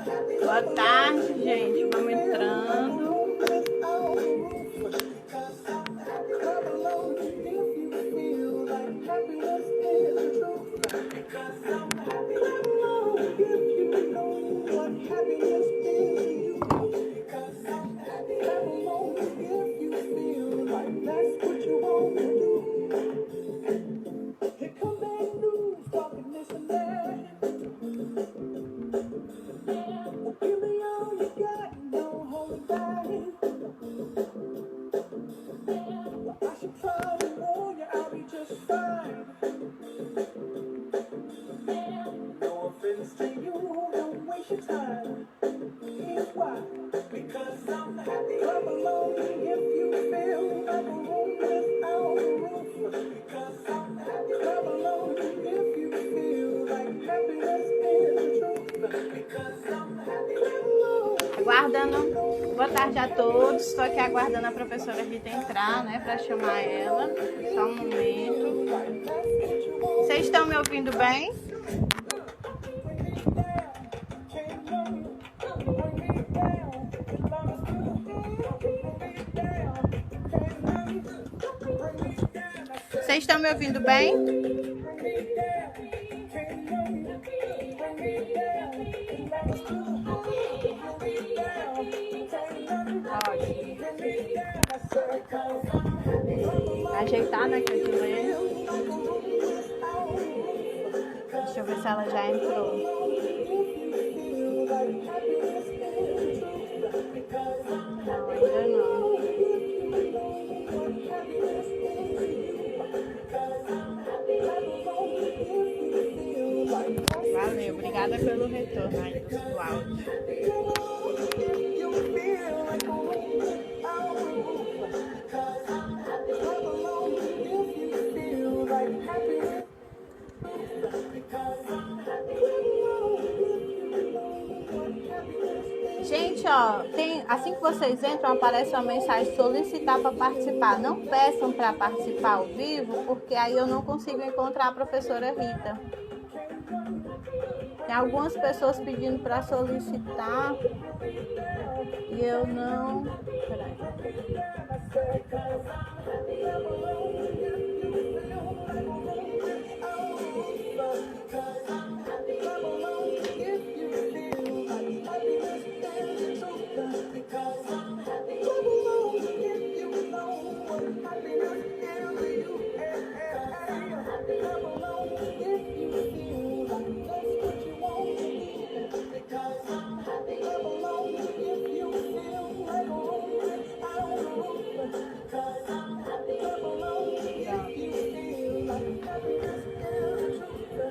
Boa tarde, gente. Vamos entrando. Aguardando. Boa tarde a todos. Estou aqui aguardando a professora Rita entrar, né, para chamar ela. Só um momento. Vocês estão me ouvindo bem? Vocês estão me ouvindo bem? Ajeitar, né, que eu te leio. Deixa eu ver se ela já entrou. Não, ainda não. Valeu, obrigada pelo retorno aí do áudio. Gente, ó, assim que vocês entram, aparece uma mensagem solicitar para participar. Não peçam para participar ao vivo, porque aí eu não consigo encontrar a professora Rita. Tem algumas pessoas pedindo para solicitar e eu não... Peraí.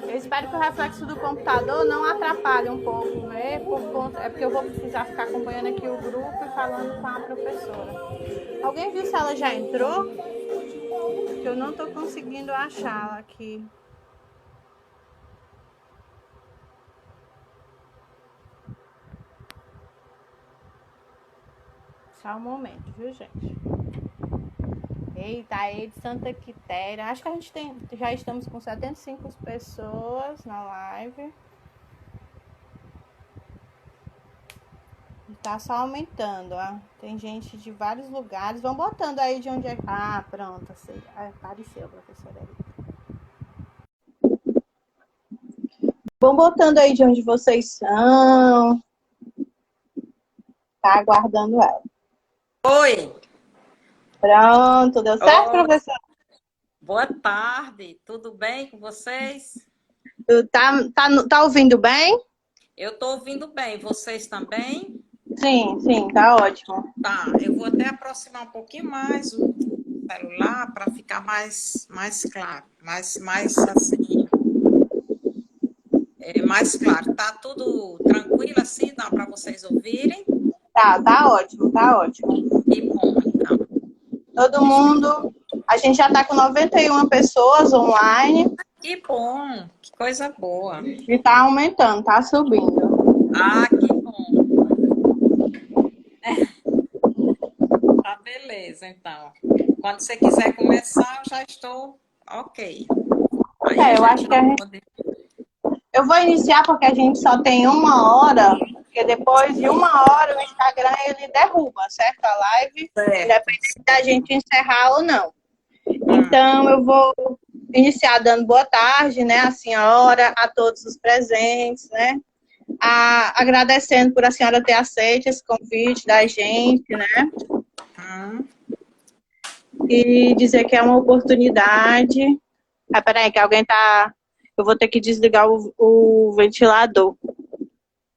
Eu espero que o reflexo do computador não atrapalhe um pouco, né? É porque eu vou precisar ficar acompanhando aqui o grupo e falando com a professora. Alguém viu se ela já entrou? Que eu não estou conseguindo achá-la aqui. Só um momento, viu, gente? Eita, aí de Santa Quitéria. Acho que a gente já estamos com 75 pessoas na live. Tá só aumentando, ó. Tem gente de vários lugares. Vão botando aí de onde é. Ah, pronto. Assim. Apareceu, professora. Vão botando aí de onde vocês são. Tá aguardando ela. Oi. Pronto, deu certo, professor? Boa tarde, tudo bem com vocês? Tu tá ouvindo bem? Eu tô ouvindo bem, vocês também? Sim, tá ótimo. Tá, eu vou até aproximar um pouquinho mais o celular para ficar mais claro, mais assim, mais claro. Tá tudo tranquilo assim, dá para vocês ouvirem? Tá ótimo, tá ótimo. Que bom, então. Todo mundo, a gente já tá com 91 pessoas online. Que bom, que coisa boa. E tá aumentando, tá subindo. Ah, que bom. Tá, beleza, então. Quando você quiser começar, eu já estou ok. Aí eu acho que eu vou iniciar porque a gente só tem 1 hora Porque depois de 1 hora o Instagram ele derruba, certo? A live, Certo. independente da gente encerrar ou não. Então eu vou iniciar dando boa tarde, né, à senhora, a todos os presentes, né? Agradecendo por a senhora ter aceito esse convite da gente, né? E dizer que é uma oportunidade. Ah, peraí, que alguém tá. Eu vou ter que desligar o ventilador.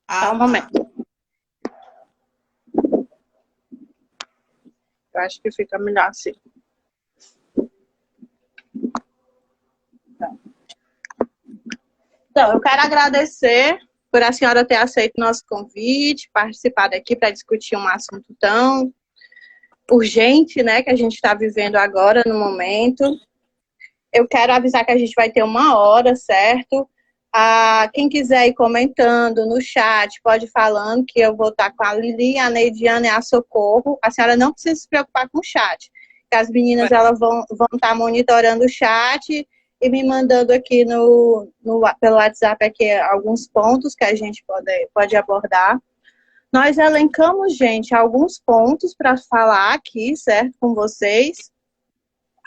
Só um momento. Eu acho que fica melhor assim. Então, eu quero agradecer por a senhora ter aceito o nosso convite, participar daqui para discutir um assunto tão urgente, né, que a gente está vivendo agora, no momento. Eu quero avisar que a gente vai ter 1 hora, certo? Quem quiser ir comentando no chat, pode ir falando, que eu vou estar com a Lili, a Neidiana e a Socorro. A senhora não precisa se preocupar com o chat, que as meninas elas vão estar monitorando o chat e me mandando aqui pelo WhatsApp aqui alguns pontos que a gente pode abordar. Nós elencamos, gente, alguns pontos para falar aqui, certo, com vocês.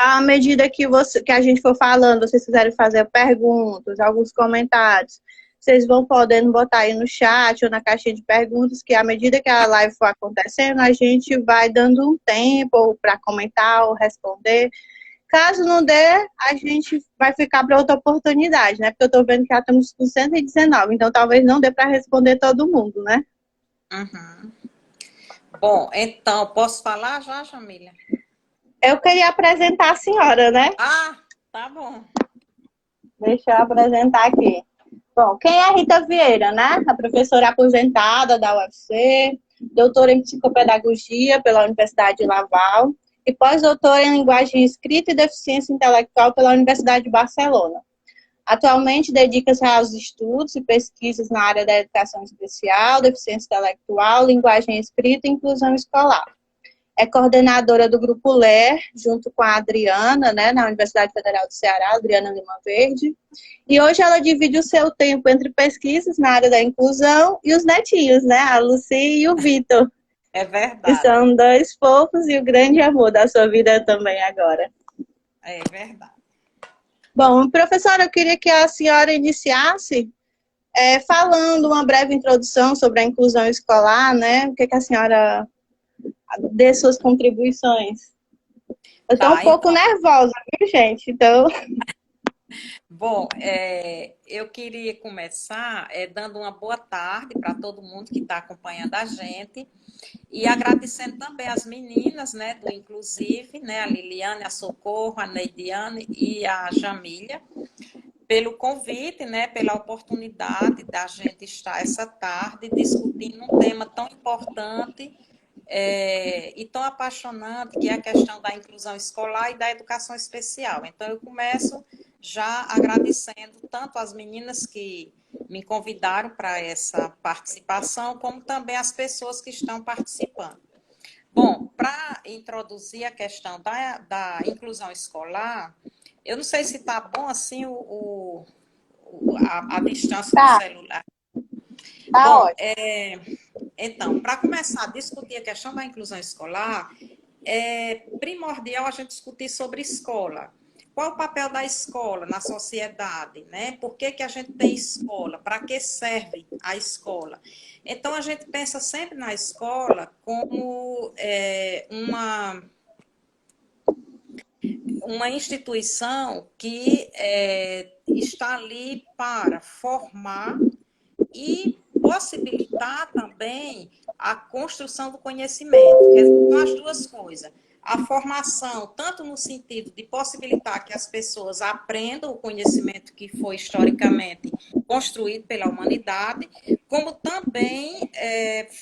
À medida que a gente for falando, vocês quiserem fazer perguntas, alguns comentários, vocês vão podendo botar aí no chat ou na caixinha de perguntas, que à medida que a live for acontecendo, a gente vai dando um tempo para comentar ou responder. Caso não dê, a gente vai ficar para outra oportunidade, né? Porque eu estou vendo que já estamos com 119, então talvez não dê para responder todo mundo, né? Bom, então, posso falar já, Jamília? Eu queria apresentar a senhora, né? Tá bom. Deixa eu apresentar aqui. Bom, quem é a Rita Vieira, né? A professora aposentada da UFC, doutora em psicopedagogia pela Universidade de Laval e pós-doutora em linguagem escrita e deficiência intelectual pela Universidade de Barcelona. Atualmente dedica-se aos estudos e pesquisas na área da educação especial, deficiência intelectual, linguagem escrita e inclusão escolar. É coordenadora do Grupo LER, junto com a Adriana, né, na Universidade Federal do Ceará, Adriana Lima Verde. E hoje ela divide o seu tempo entre pesquisas na área da inclusão e os netinhos, né, a Lucy e o Vitor. É verdade. Que são 2 fofos e o grande amor da sua vida também agora. É verdade. Bom, professora, eu queria que a senhora iniciasse falando uma breve introdução sobre a inclusão escolar, né? O que a senhora dê suas contribuições. Eu estou um pouco nervosa, viu, gente? Então... Bom, eu queria começar dando uma boa tarde para todo mundo que está acompanhando a gente e agradecendo também as meninas, né, do Inclusive, né, a Liliane, a Socorro, a Neidiane e a Jamília, pelo convite, né, pela oportunidade da gente estar essa tarde discutindo um tema tão importante e tão apaixonante, que é a questão da inclusão escolar e da educação especial. Então, eu começo já agradecendo tanto as meninas que me convidaram para essa participação, como também as pessoas que estão participando. Bom, para introduzir a questão da inclusão escolar, eu não sei se está bom assim a distância do celular. Tá ótimo. Então, para começar a discutir a questão da inclusão escolar, é primordial a gente discutir sobre escola. Qual o papel da escola na sociedade, né? Por que a gente tem escola? Para que serve a escola? Então, a gente pensa sempre na escola como uma instituição que está ali para formar e possibilitar também a construção do conhecimento. São as duas coisas. A formação, tanto no sentido de possibilitar que as pessoas aprendam o conhecimento que foi historicamente construído pela humanidade, como também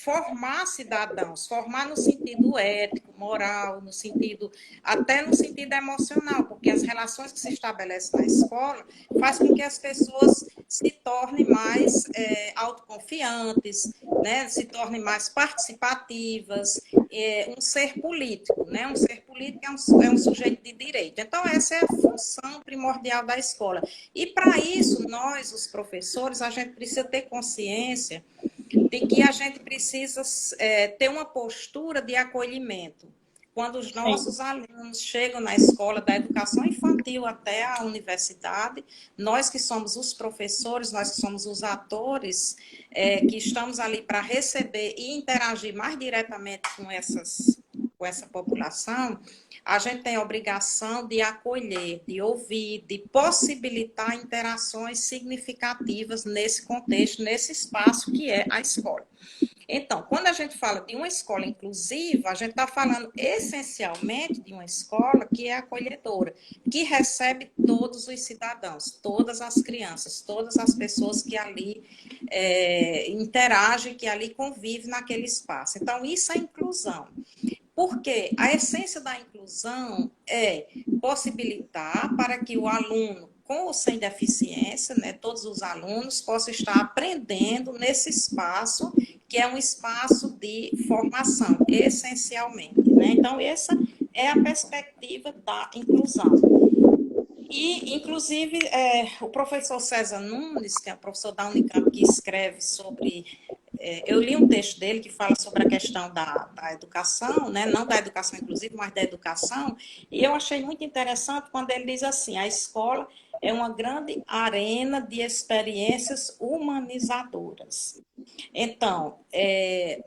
formar cidadãos, formar no sentido ético, moral, até no sentido emocional, porque as relações que se estabelecem na escola faz com que as pessoas se tornem mais autoconfiantes, né? Se tornem mais participativas, um ser político, né? Um ser político é um sujeito de direito. Então, essa é a função primordial da escola. E, para isso, nós, os professores, a gente precisa ter consciência de que a gente precisa ter uma postura de acolhimento. Quando os nossos alunos chegam na escola, da educação infantil até a universidade, nós que somos os professores, nós que somos os atores, que estamos ali para receber e interagir mais diretamente com essa população, a gente tem a obrigação de acolher, de ouvir, de possibilitar interações significativas nesse contexto, nesse espaço que é a escola. Então, quando a gente fala de uma escola inclusiva, a gente está falando essencialmente de uma escola que é acolhedora, que recebe todos os cidadãos, todas as crianças, todas as pessoas que ali interagem, que ali convivem naquele espaço. Então, isso é inclusão. Porque a essência da inclusão é possibilitar para que o aluno com ou sem deficiência, né, todos os alunos possam estar aprendendo nesse espaço, que é um espaço de formação, essencialmente. Né? Então, essa é a perspectiva da inclusão. E, inclusive, o professor César Nunes, que é o professor da Unicamp, que escreve sobre... eu li um texto dele que fala sobre a questão da educação, né? Não da educação inclusiva, mas da educação, e eu achei muito interessante quando ele diz assim, a escola é uma grande arena de experiências humanizadoras. Então,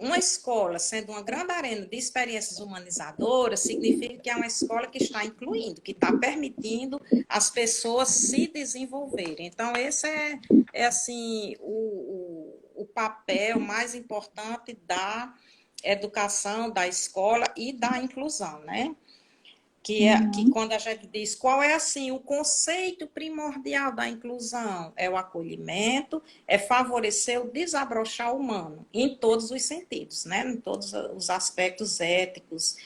uma escola sendo uma grande arena de experiências humanizadoras, significa que é uma escola que está incluindo, que está permitindo as pessoas se desenvolverem. Então, esse é assim, o papel mais importante da educação, da escola e da inclusão, né? Que quando a gente diz qual é assim o conceito primordial da inclusão, é o acolhimento, é favorecer o desabrochar humano, em todos os sentidos, né? Em todos os aspectos éticos,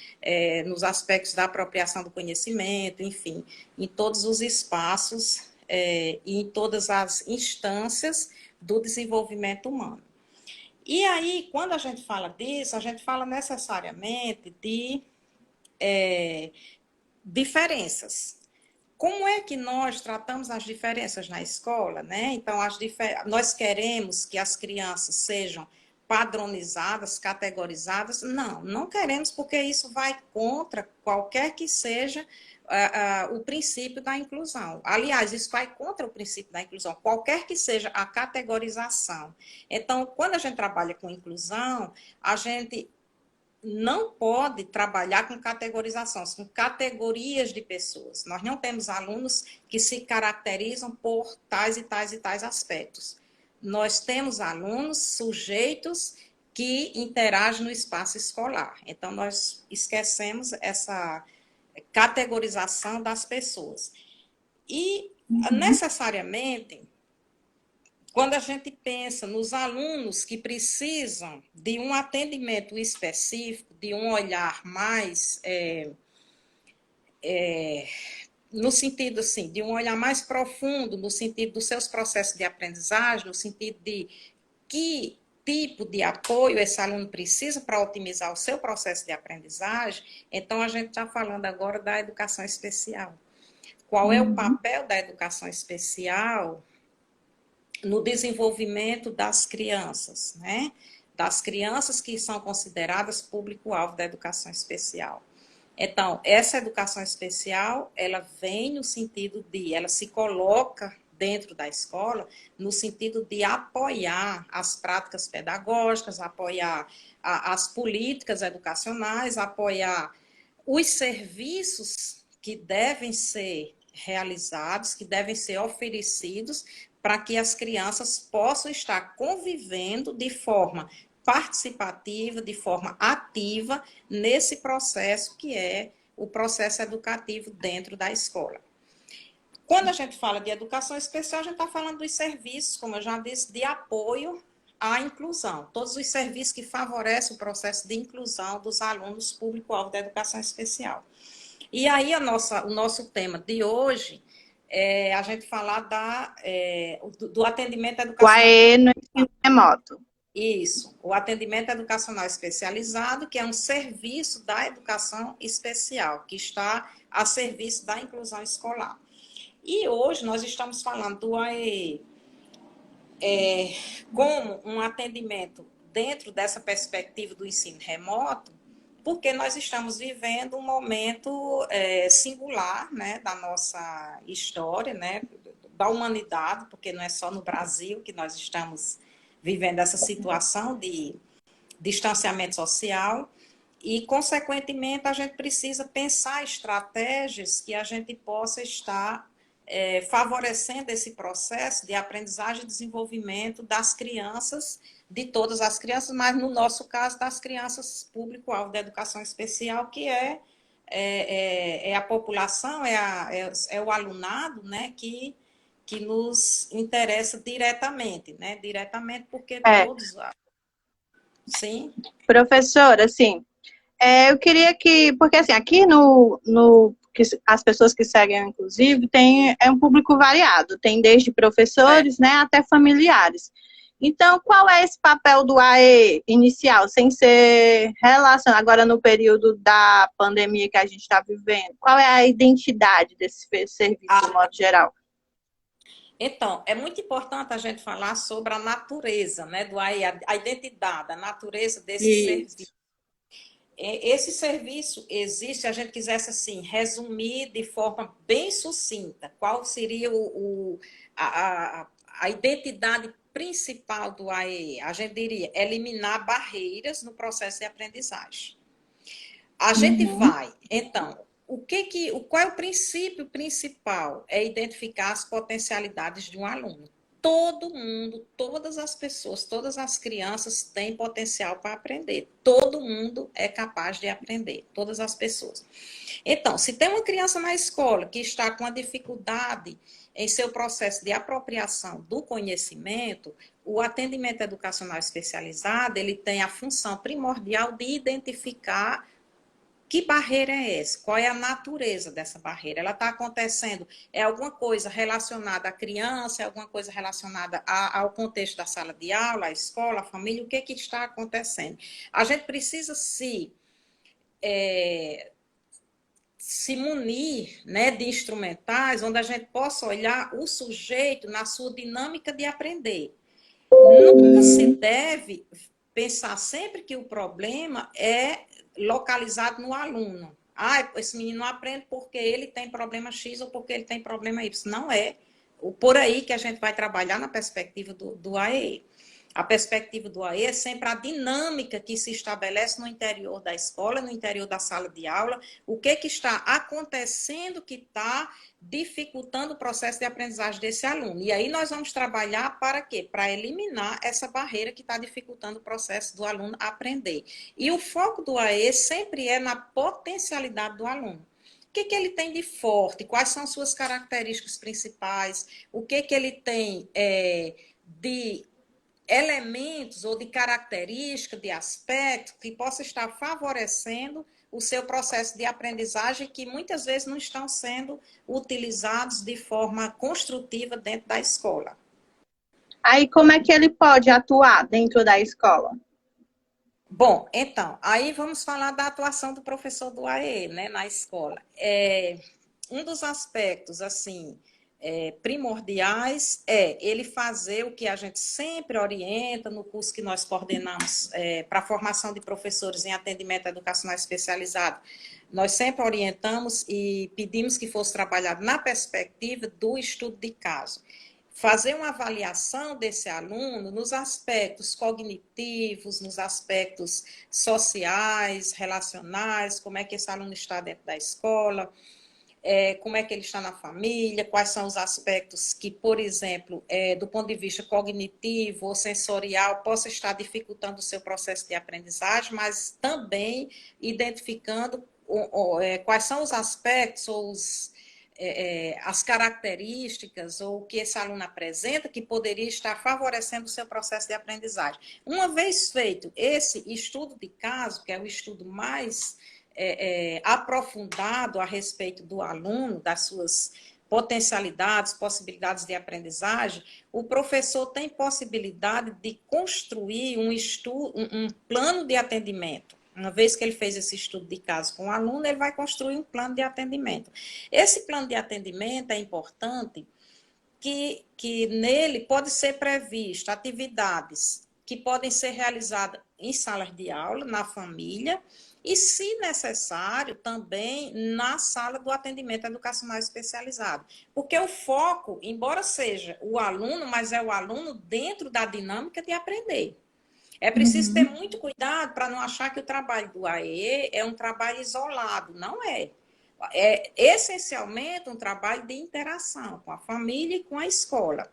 nos aspectos da apropriação do conhecimento, enfim, em todos os espaços e em todas as instâncias do desenvolvimento humano. E aí, quando a gente fala disso, a gente fala necessariamente de diferenças. Como é que nós tratamos as diferenças na escola, né? Então, nós queremos que as crianças sejam padronizadas, categorizadas? Não, não queremos, porque isso vai contra qualquer que seja o princípio da inclusão. Aliás, isso vai contra o princípio da inclusão, qualquer que seja a categorização. Então, quando a gente trabalha com inclusão, a gente não pode trabalhar com categorização, com categorias de pessoas. Nós não temos alunos que se caracterizam por tais e tais e tais aspectos. Nós temos alunos sujeitos que interagem no espaço escolar. Então, nós esquecemos essa categorização das pessoas. E, necessariamente, quando a gente pensa nos alunos que precisam de um atendimento específico, de um olhar mais, no sentido assim, de um olhar mais profundo, no sentido dos seus processos de aprendizagem, no sentido de que tipo de apoio esse aluno precisa para otimizar o seu processo de aprendizagem, então a gente está falando agora da educação especial. Qual é o papel da educação especial no desenvolvimento das crianças, né? Das crianças que são consideradas público-alvo da educação especial. Então, essa educação especial, ela vem no sentido de, ela se coloca dentro da escola, no sentido de apoiar as práticas pedagógicas, apoiar as políticas educacionais, apoiar os serviços que devem ser realizados, que devem ser oferecidos para que as crianças possam estar convivendo de forma participativa, de forma ativa, nesse processo que é o processo educativo dentro da escola. Quando a gente fala de educação especial, a gente está falando dos serviços, como eu já disse, de apoio à inclusão. Todos os serviços que favorecem o processo de inclusão dos alunos público-alvo da educação especial. E aí, o nosso tema de hoje é a gente falar do atendimento educacional. O AE no ensino remoto. Isso, o atendimento educacional especializado, que é um serviço da educação especial, que está a serviço da inclusão escolar. E hoje nós estamos falando do AE como um atendimento dentro dessa perspectiva do ensino remoto, porque nós estamos vivendo um momento singular, né, da nossa história, né, da humanidade, porque não é só no Brasil que nós estamos vivendo essa situação de distanciamento social e, consequentemente, a gente precisa pensar estratégias que a gente possa estar favorecendo esse processo de aprendizagem e desenvolvimento das crianças, de todas as crianças, mas no nosso caso das crianças público-alvo da educação especial, que é a população, é o alunado, né, que nos interessa diretamente, né, diretamente porque É, todos, sim. professora, assim, eu queria que, porque assim, aqui que as pessoas que seguem, inclusive, é um público variado, tem desde professores, né, até familiares. Então, qual é esse papel do AE inicial, sem ser relacionado agora no período da pandemia que a gente está vivendo? Qual é a identidade desse serviço, de modo geral? Então, é muito importante a gente falar sobre a natureza, né, do AI, a identidade, a natureza desse Isso. serviço. Esse serviço existe, se a gente quisesse assim, resumir de forma bem sucinta, qual seria a identidade principal do AE? A gente diria eliminar barreiras no processo de aprendizagem. A gente vai, então, qual é o princípio principal? É identificar as potencialidades de um aluno. Todo mundo, todas as pessoas, todas as crianças têm potencial para aprender. Todo mundo é capaz de aprender, todas as pessoas. Então, se tem uma criança na escola que está com a dificuldade em seu processo de apropriação do conhecimento, o atendimento educacional especializado, ele tem a função primordial de identificar que barreira é essa? Qual é a natureza dessa barreira? Ela está acontecendo, é alguma coisa relacionada à criança, é alguma coisa relacionada ao contexto da sala de aula, à escola, à família, o que está acontecendo? A gente precisa se munir, né, de instrumentais onde a gente possa olhar o sujeito na sua dinâmica de aprender. Nunca se deve pensar sempre que o problema é localizado no aluno. Esse menino não aprende porque ele tem problema X ou porque ele tem problema Y. Não é por aí que a gente vai trabalhar na perspectiva do AE. A perspectiva do AE é sempre a dinâmica que se estabelece no interior da escola, no interior da sala de aula, o que está acontecendo que está dificultando o processo de aprendizagem desse aluno. E aí nós vamos trabalhar para quê? Para eliminar essa barreira que está dificultando o processo do aluno aprender. E o foco do AE sempre é na potencialidade do aluno. O que ele tem de forte? Quais são suas características principais? O que ele tem de elementos ou de características, de aspectos que possa estar favorecendo o seu processo de aprendizagem que muitas vezes não estão sendo utilizados de forma construtiva dentro da escola. Aí, como é que ele pode atuar dentro da escola? Bom, então, aí vamos falar da atuação do professor do AE, né, na escola. Um dos aspectos, assim, primordiais é ele fazer o que a gente sempre orienta no curso que nós coordenamos para a formação de professores em atendimento educacional especializado. Nós sempre orientamos e pedimos que fosse trabalhado na perspectiva do estudo de caso. Fazer uma avaliação desse aluno nos aspectos cognitivos, nos aspectos sociais, relacionais, como é que esse aluno está dentro da escola, como é que ele está na família, quais são os aspectos que, por exemplo, do ponto de vista cognitivo ou sensorial, possa estar dificultando o seu processo de aprendizagem, mas também identificando quais são os aspectos ou as características ou o que esse aluno apresenta que poderia estar favorecendo o seu processo de aprendizagem. Uma vez feito esse estudo de caso, que é o estudo mais aprofundado a respeito do aluno, das suas potencialidades, possibilidades de aprendizagem, o professor tem possibilidade de construir um plano de atendimento. Uma vez que ele fez esse estudo de caso com o aluno, ele vai construir um plano de atendimento. Esse plano de atendimento é importante que nele pode ser previsto atividades que podem ser realizadas em salas de aula, na família, e, se necessário, também na sala do atendimento educacional especializado. Porque o foco, embora seja o aluno, mas é o aluno dentro da dinâmica de aprender. É preciso ter muito cuidado para não achar que o trabalho do AE é um trabalho isolado. Não é. É essencialmente um trabalho de interação com a família e com a escola.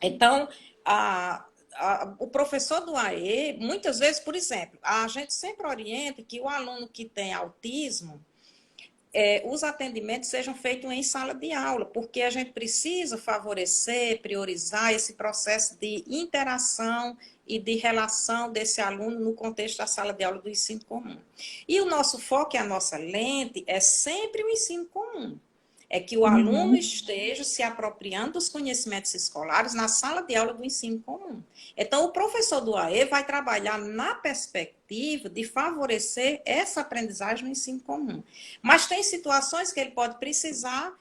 Então, o professor do AE, muitas vezes, por exemplo, a gente sempre orienta que o aluno que tem autismo, os atendimentos sejam feitos em sala de aula, porque a gente precisa favorecer, priorizar esse processo de interação e de relação desse aluno no contexto da sala de aula do ensino comum. E o nosso foco e a nossa lente é sempre o ensino comum. É que o aluno esteja se apropriando dos conhecimentos escolares na sala de aula do ensino comum. Então, o professor do AE vai trabalhar na perspectiva de favorecer essa aprendizagem no ensino comum. Mas tem situações que ele pode precisar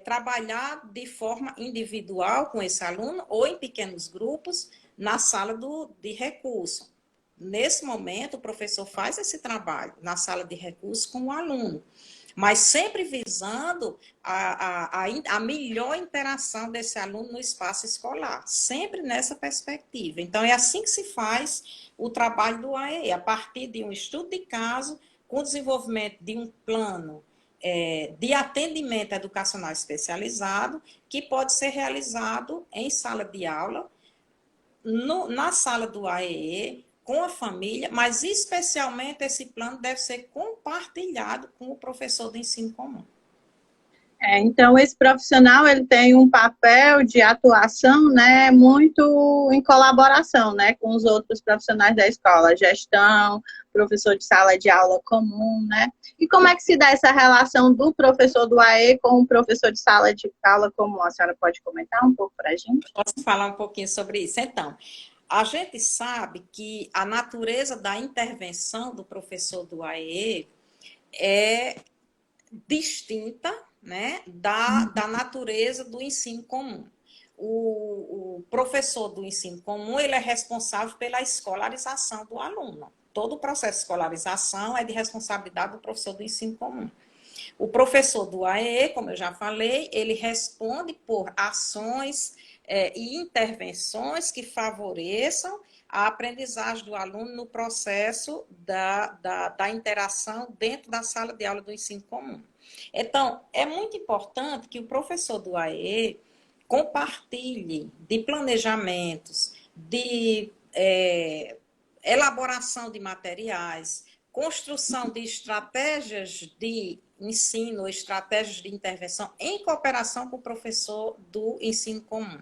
trabalhar de forma individual com esse aluno ou em pequenos grupos na sala de recurso. Nesse momento, o professor faz esse trabalho na sala de recurso com o aluno, mas sempre visando a melhor interação desse aluno no espaço escolar, sempre nessa perspectiva. Então, é assim que se faz o trabalho do AE, a partir de um estudo de caso, com o desenvolvimento de um plano de atendimento educacional especializado, que pode ser realizado em sala de aula, na sala do AEE, com a família, mas especialmente esse plano deve ser compartilhado com o professor do ensino comum. Então, esse profissional ele tem um papel de atuação, né, muito em colaboração, né, com os outros profissionais da escola, gestão, professor de sala de aula comum, né? E como é que se dá essa relação do professor do AE com o professor de sala de aula comum? A senhora pode comentar um pouco para a gente? Posso falar um pouquinho sobre isso? Então, a gente sabe que a natureza da intervenção do professor do AE é distinta, né, da natureza do ensino comum. O professor do ensino comum, ele é responsável pela escolarização do aluno. Todo o processo de escolarização é de responsabilidade do professor do ensino comum. O professor do AE, como eu já falei, ele responde por ações e intervenções que favoreçam a aprendizagem do aluno no processo da interação dentro da sala de aula do ensino comum. Então, é muito importante que o professor do AE compartilhe de planejamentos, de elaboração de materiais, construção de estratégias de ensino, estratégias de intervenção em cooperação com o professor do ensino comum.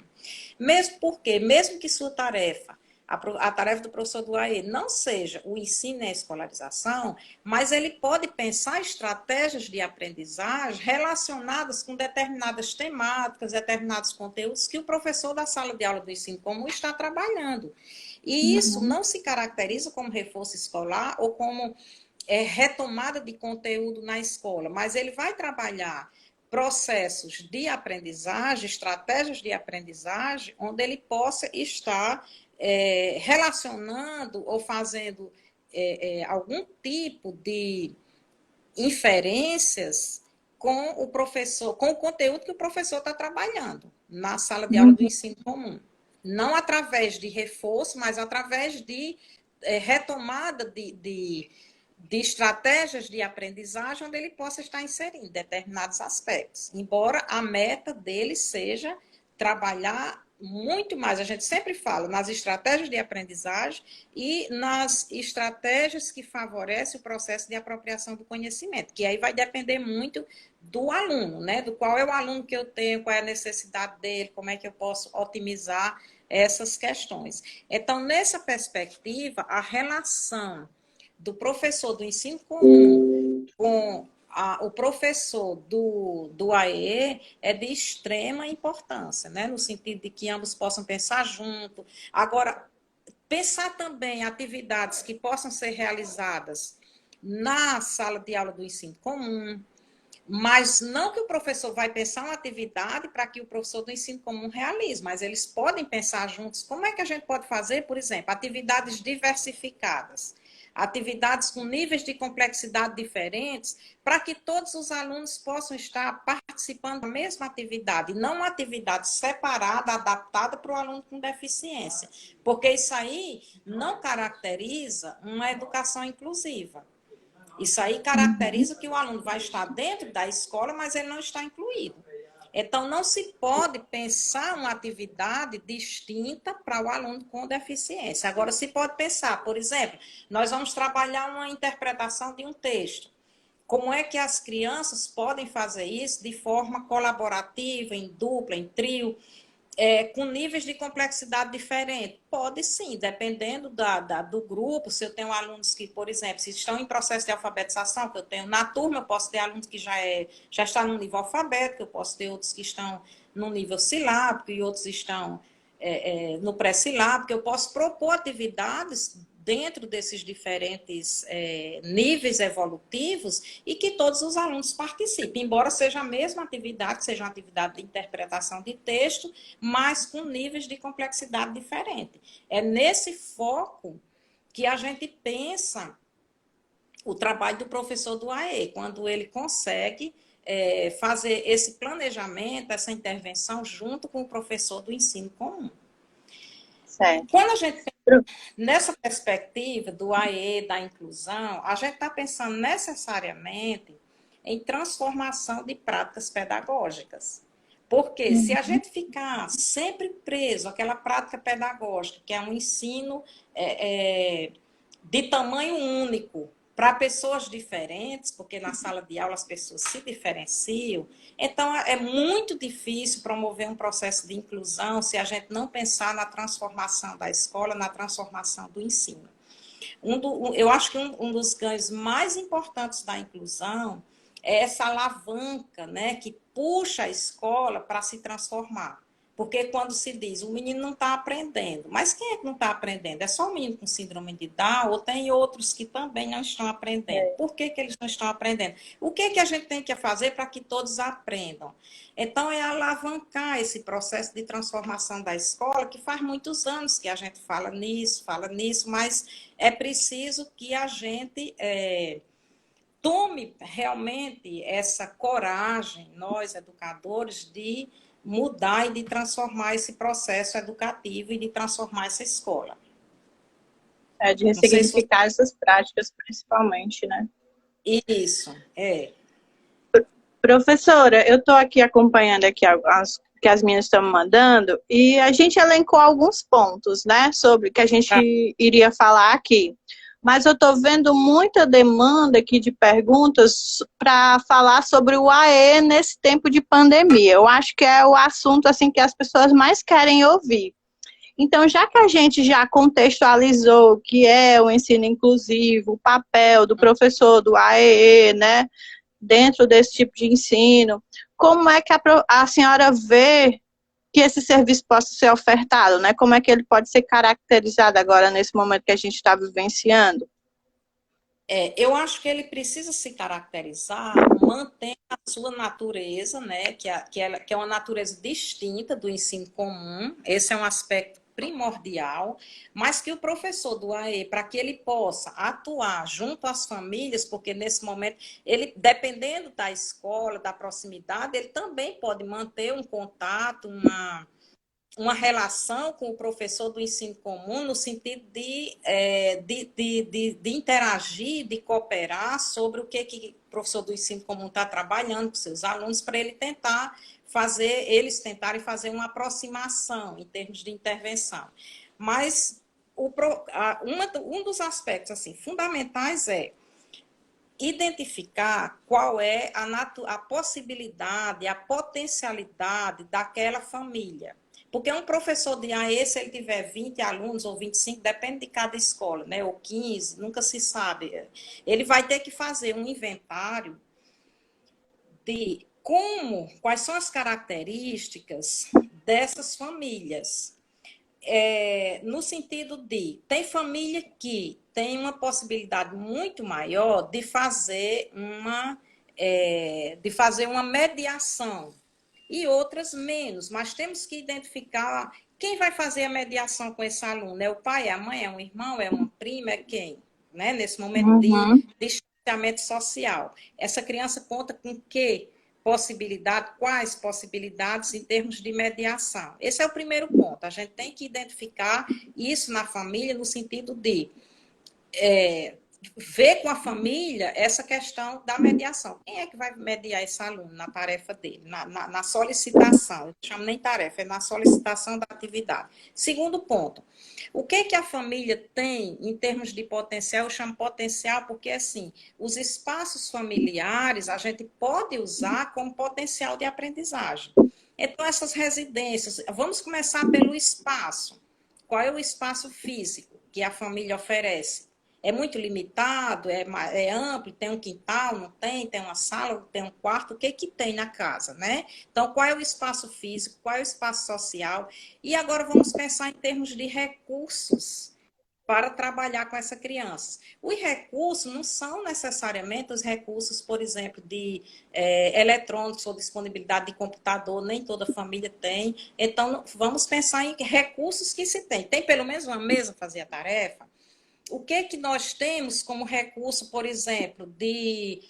Mesmo porque, mesmo que sua tarefa, a tarefa do professor do AE não seja o ensino e a escolarização, mas ele pode pensar estratégias de aprendizagem relacionadas com determinadas temáticas, determinados conteúdos que o professor da sala de aula do ensino comum está trabalhando. E isso não se caracteriza como reforço escolar ou como retomada de conteúdo na escola, mas ele vai trabalhar processos de aprendizagem, estratégias de aprendizagem, onde ele possa estar relacionando ou fazendo algum tipo de inferências com o professor, com o conteúdo que o professor está trabalhando na sala de aula do ensino comum. Não através de reforço, mas através de retomada de estratégias de aprendizagem onde ele possa estar inserindo determinados aspectos. Embora a meta dele seja trabalhar muito mais, a gente sempre fala, nas estratégias de aprendizagem e nas estratégias que favorecem o processo de apropriação do conhecimento, que aí vai depender muito do aluno, né? Do qual é o aluno que eu tenho, qual é a necessidade dele, como é que eu posso otimizar essas questões. Então, nessa perspectiva, a relação do professor do ensino comum com o professor do AE é de extrema importância, né? No sentido de que ambos possam pensar junto. Agora, pensar também atividades que possam ser realizadas na sala de aula do ensino comum, Mas não que o professor vai pensar uma atividade para que o professor do ensino comum realize, mas eles podem pensar juntos como é que a gente pode fazer, por exemplo, atividades diversificadas, atividades com níveis de complexidade diferentes, para que todos os alunos possam estar participando da mesma atividade, não uma atividade separada, adaptada para o aluno com deficiência, porque isso aí não caracteriza uma educação inclusiva. Isso aí caracteriza que o aluno vai estar dentro da escola, mas ele não está incluído. Então, não se pode pensar uma atividade distinta para o aluno com deficiência. Agora, se pode pensar, por exemplo, nós vamos trabalhar uma interpretação de um texto. Como é que as crianças podem fazer isso de forma colaborativa, em dupla, em trio, com níveis de complexidade diferentes? Pode sim, dependendo do grupo. Se eu tenho alunos que, por exemplo, se estão em processo de alfabetização, que eu tenho na turma, eu posso ter alunos que já estão no nível alfabético, eu posso ter outros que estão no nível silábico e outros estão no pré-silábico. Eu posso propor atividades dentro desses diferentes níveis evolutivos e que todos os alunos participem, embora seja a mesma atividade, seja uma atividade de interpretação de texto, mas com níveis de complexidade diferentes. É nesse foco que a gente pensa o trabalho do professor do AE, quando ele consegue fazer esse planejamento, essa intervenção junto com o professor do ensino comum. Certo. Quando a gente nessa perspectiva do AE, da inclusão, a gente está pensando necessariamente em transformação de práticas pedagógicas. Porque se a gente ficar sempre preso àquela prática pedagógica, que é um ensino de tamanho único, para pessoas diferentes, porque na sala de aula as pessoas se diferenciam, então é muito difícil promover um processo de inclusão se a gente não pensar na transformação da escola, na transformação do ensino. Eu acho que um dos ganhos mais importantes da inclusão é essa alavanca, né, que puxa a escola para se transformar. Porque quando se diz, o menino não está aprendendo, mas quem é que não está aprendendo? É só o menino com síndrome de Down ou tem outros que também não estão aprendendo? Por que eles não estão aprendendo? O que a gente tem que fazer para que todos aprendam? Então, é alavancar esse processo de transformação da escola, que faz muitos anos que a gente fala nisso, mas é preciso que a gente tome realmente essa coragem, nós educadores, de mudar e de transformar esse processo educativo e de transformar essa escola. De ressignificar essas práticas, principalmente, né? Isso, Professora, eu estou aqui acompanhando aqui que as meninas estão me mandando e a gente elencou alguns pontos, né, sobre o que a gente iria falar aqui. Mas eu estou vendo muita demanda aqui de perguntas para falar sobre o AE nesse tempo de pandemia. Eu acho que é o assunto assim que as pessoas mais querem ouvir. Então, já que a gente já contextualizou o que é o ensino inclusivo, o papel do professor do AE, né, dentro desse tipo de ensino, como é que a senhora vê que esse serviço possa ser ofertado, né? Como é que ele pode ser caracterizado agora nesse momento que a gente está vivenciando? Eu acho que ele precisa se caracterizar mantendo a sua natureza, né? Que é uma natureza distinta do ensino comum. Esse é um aspecto primordial, mas que o professor do AE, para que ele possa atuar junto às famílias, porque nesse momento, ele, dependendo da escola, da proximidade, ele também pode manter um contato, uma relação com o professor do ensino comum no sentido de interagir, de cooperar sobre o que o professor do ensino comum está trabalhando com seus alunos, para ele eles tentarem fazer uma aproximação em termos de intervenção. Mas um dos aspectos assim, fundamentais é identificar qual é a possibilidade, a potencialidade daquela família. Porque um professor de AE, se ele tiver 20 alunos ou 25, depende de cada escola, né? Ou 15, nunca se sabe. Ele vai ter que fazer um inventário de quais são as características dessas famílias. No sentido de, tem família que tem uma possibilidade muito maior de fazer de fazer uma mediação e outras menos, mas temos que identificar quem vai fazer a mediação com esse aluno. É o pai, é a mãe, é um irmão, é uma prima, é quem? Né? Nesse momento Uhum. de distanciamento social. Essa criança conta com que possibilidade, quais possibilidades em termos de mediação? Esse é o primeiro ponto. A gente tem que identificar isso na família no sentido de ver com a família essa questão da mediação. Quem é que vai mediar esse aluno na tarefa dele, na solicitação? Eu não chamo nem tarefa, é na solicitação da atividade. Segundo ponto, o que a família tem em termos de potencial? Eu chamo potencial porque, assim, os espaços familiares a gente pode usar como potencial de aprendizagem. Então, essas residências, vamos começar pelo espaço. Qual é o espaço físico que a família oferece? É muito limitado, é amplo, tem um quintal, não tem, tem uma sala, tem um quarto, o que tem na casa, né? Então, qual é o espaço físico, qual é o espaço social? E agora vamos pensar em termos de recursos para trabalhar com essa criança. Os recursos não são necessariamente os recursos, por exemplo, de eletrônicos ou disponibilidade de computador, nem toda família tem. Então, vamos pensar em recursos que se tem. Tem pelo menos uma mesa para fazer a tarefa? O que nós temos como recurso, por exemplo, de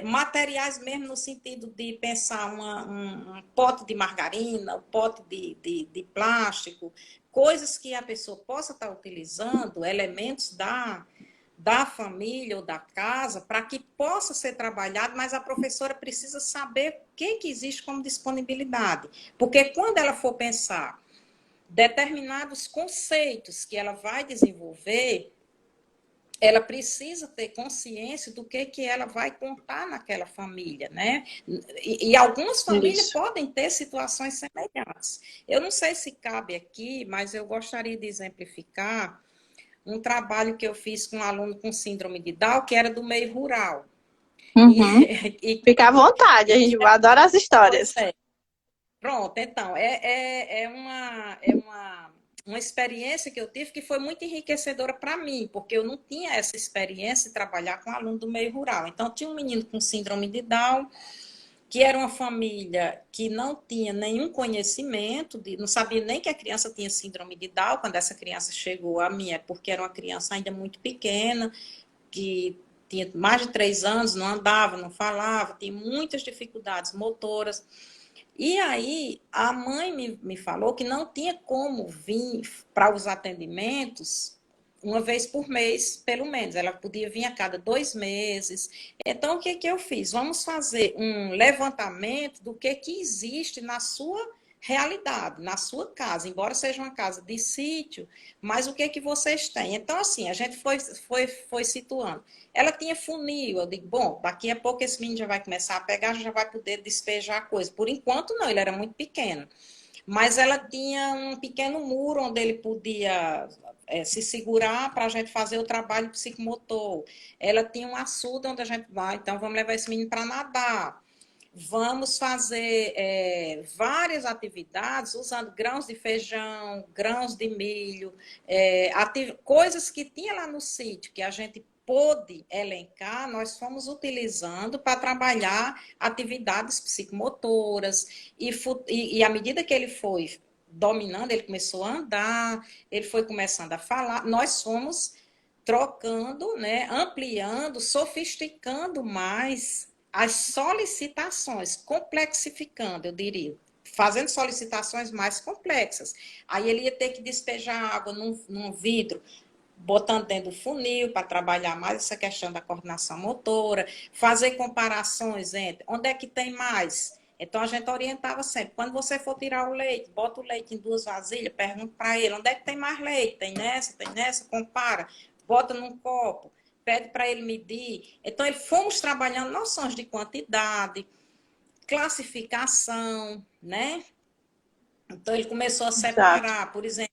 materiais mesmo no sentido de pensar um pote de margarina, um pote de plástico, coisas que a pessoa possa estar utilizando, elementos da família ou da casa, para que possa ser trabalhado, mas a professora precisa saber o que existe como disponibilidade. Porque quando ela for pensar determinados conceitos que ela vai desenvolver, ela precisa ter consciência do que ela vai contar naquela família, né? E algumas famílias Isso. podem ter situações semelhantes. Eu não sei se cabe aqui, mas eu gostaria de exemplificar um trabalho que eu fiz com um aluno com síndrome de Down, que era do meio rural. Uhum. E Fica à vontade, a gente adora as histórias. Pronto, então, uma experiência que eu tive que foi muito enriquecedora para mim, porque eu não tinha essa experiência de trabalhar com aluno do meio rural. Então, tinha um menino com síndrome de Down, que era uma família que não tinha nenhum conhecimento, não sabia nem que a criança tinha síndrome de Down, quando essa criança chegou a mim, é porque era uma criança ainda muito pequena, que tinha mais de 3 anos, não andava, não falava, tinha muitas dificuldades motoras. E aí, a mãe me falou que não tinha como vir para os atendimentos uma vez por mês, pelo menos. Ela podia vir a cada 2 meses. Então, o que eu fiz? Vamos fazer um levantamento do que existe na sua realidade, na sua casa. Embora seja uma casa de sítio, mas o que vocês têm? Então, assim, a gente foi situando. Ela tinha funil, eu digo, bom, daqui a pouco esse menino já vai começar a pegar, já vai poder despejar a coisa. Por enquanto, não, ele era muito pequeno. Mas ela tinha um pequeno muro onde ele podia se segurar para a gente fazer o trabalho psicomotor. Ela tinha um açude onde a gente vai, então vamos levar esse menino para nadar. Vamos fazer várias atividades usando grãos de feijão, grãos de milho, coisas que tinha lá no sítio, que a gente pôde elencar, nós fomos utilizando para trabalhar atividades psicomotoras. E à medida que ele foi dominando, ele começou a andar, ele foi começando a falar, nós fomos trocando, né, ampliando, sofisticando mais as solicitações, complexificando, eu diria, fazendo solicitações mais complexas. Aí ele ia ter que despejar água num vidro, botando dentro do funil para trabalhar mais essa questão da coordenação motora, fazer comparações entre onde é que tem mais. Então, a gente orientava sempre, quando você for tirar o leite, bota o leite em 2 vasilhas, pergunta para ele, onde é que tem mais leite? Tem nessa, compara, bota num copo, pede para ele medir. Então, fomos trabalhando noções de quantidade, classificação, né? Então, ele começou a separar, por exemplo,